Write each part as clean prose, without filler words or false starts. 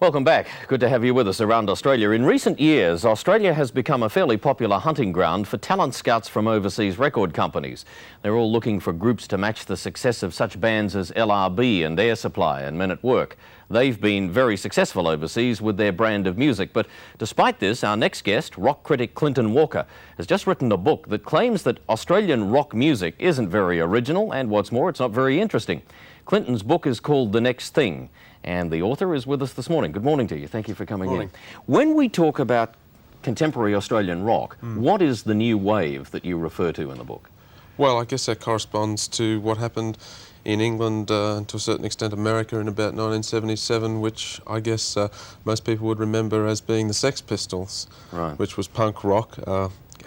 Welcome back. Good to have you with us around Australia. In recent years, Australia has become a fairly popular hunting ground for talent scouts from overseas record companies. They're all looking for groups to match the success of such bands as LRB and Air Supply and Men at Work. They've been very successful overseas with their brand of music. But despite this, our next guest, rock critic Clinton Walker, has just written a book that claims that Australian rock music isn't very original, and what's more, it's not very interesting. Clinton's book is called The Next Thing, and the author is with us this morning. Good morning to you. Thank you for coming in. When we talk about contemporary Australian rock, what is the new wave that you refer to in the book? Well, I guess that corresponds to what happened in England, and to a certain extent America, in about 1977, which I guess most people would remember as being the Sex Pistols, Right. which was punk rock.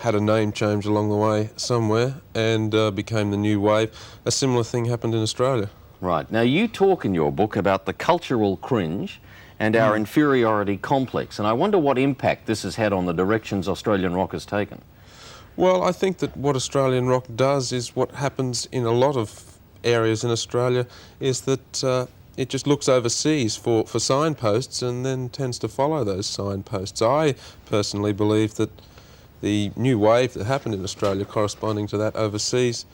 Had a name change along the way somewhere and became the new wave. A similar thing happened in Australia. Right. Now, you talk in your book about the cultural cringe and our inferiority complex, and I wonder what impact this has had on the directions Australian rock has taken. Well, I think that what Australian rock does is what happens in a lot of areas in Australia, is that it just looks overseas for signposts and then tends to follow those signposts. I personally believe that the new wave that happened in Australia corresponding to that overseas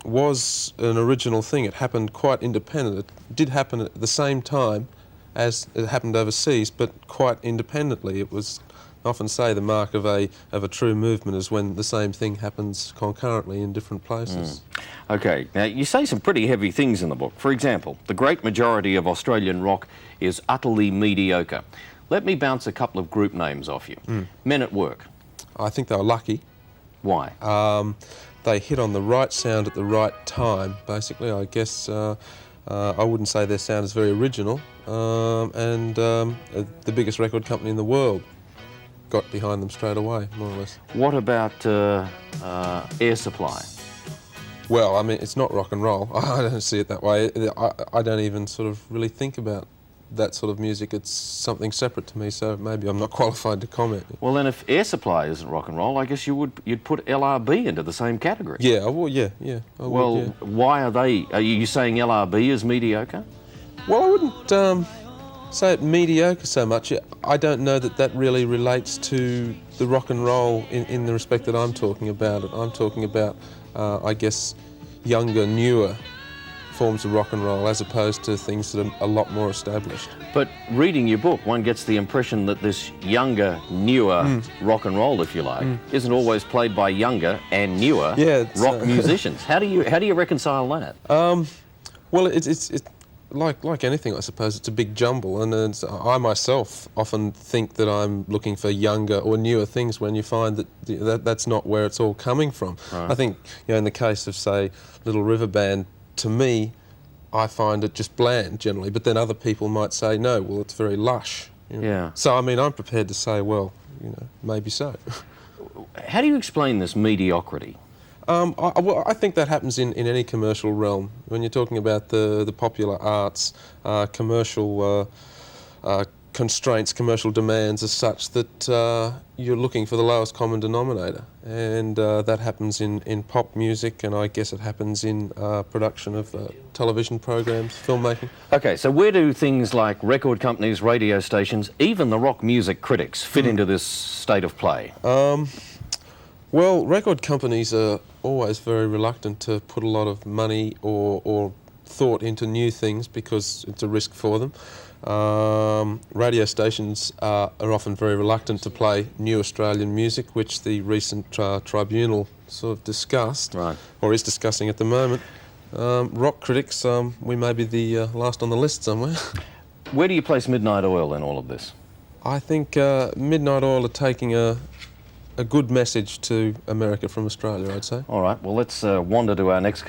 was an original thing. It happened quite independent. It did happen at the same time as it happened overseas, but quite independently. It was, I often say, the mark of a true movement is when the same thing happens concurrently in different places. Okay, now you say some pretty heavy things in the book. For example, the great majority of Australian rock is utterly mediocre. Let me bounce a couple of group names off you. Men at Work. I think they were lucky. Why? They hit on the right sound at the right time, basically. I guess I wouldn't say their sound is very original, and the biggest record company in the world got behind them straight away, more or less. What about Air Supply? Well, I mean, it's not rock and roll. I don't see it that way. I don't even sort of really think about that sort of music. It's something separate to me, so maybe I'm not qualified to comment. Well, then if Air Supply isn't rock and roll, I guess you'd put LRB into the same category. Yeah, well, yeah. I Well, would, yeah. why are they? Are you saying LRB is mediocre? Well, I wouldn't say it mediocre so much. I don't know that that really relates to the rock and roll in the respect that I'm talking about it. I'm talking about, I guess, younger, newer forms of rock and roll as opposed to things that are a lot more established. But reading your book, one gets the impression that this younger, newer rock and roll, if you like, isn't always played by younger and newer rock musicians. How do you reconcile that? Well, it's like anything, I suppose. It's a big jumble, and I myself often think that I'm looking for younger or newer things when you find that that's not where it's all coming from. Right. I think, in the case of, say, Little River Band, to me, I find it just bland generally, but then other people might say, no, well, it's very lush. Yeah. So, I mean, I'm prepared to say, well, maybe so. How do you explain this mediocrity? I think that happens in any commercial realm. When you're talking about the popular arts, commercial constraints, commercial demands are such that you're looking for the lowest common denominator, and that happens in pop music, and I guess it happens in production of television programs, filmmaking. Okay, so where do things like record companies, radio stations, even the rock music critics fit into this state of play? Well, record companies are always very reluctant to put a lot of money or thought into new things because it's a risk for them. Radio stations are often very reluctant to play new Australian music, which the recent tribunal sort of discussed, or is discussing at the moment. Rock critics, we may be the last on the list somewhere. Where do you place Midnight Oil in all of this? I think Midnight Oil are taking a good message to America from Australia, I'd say. All right, well, let's wander to our next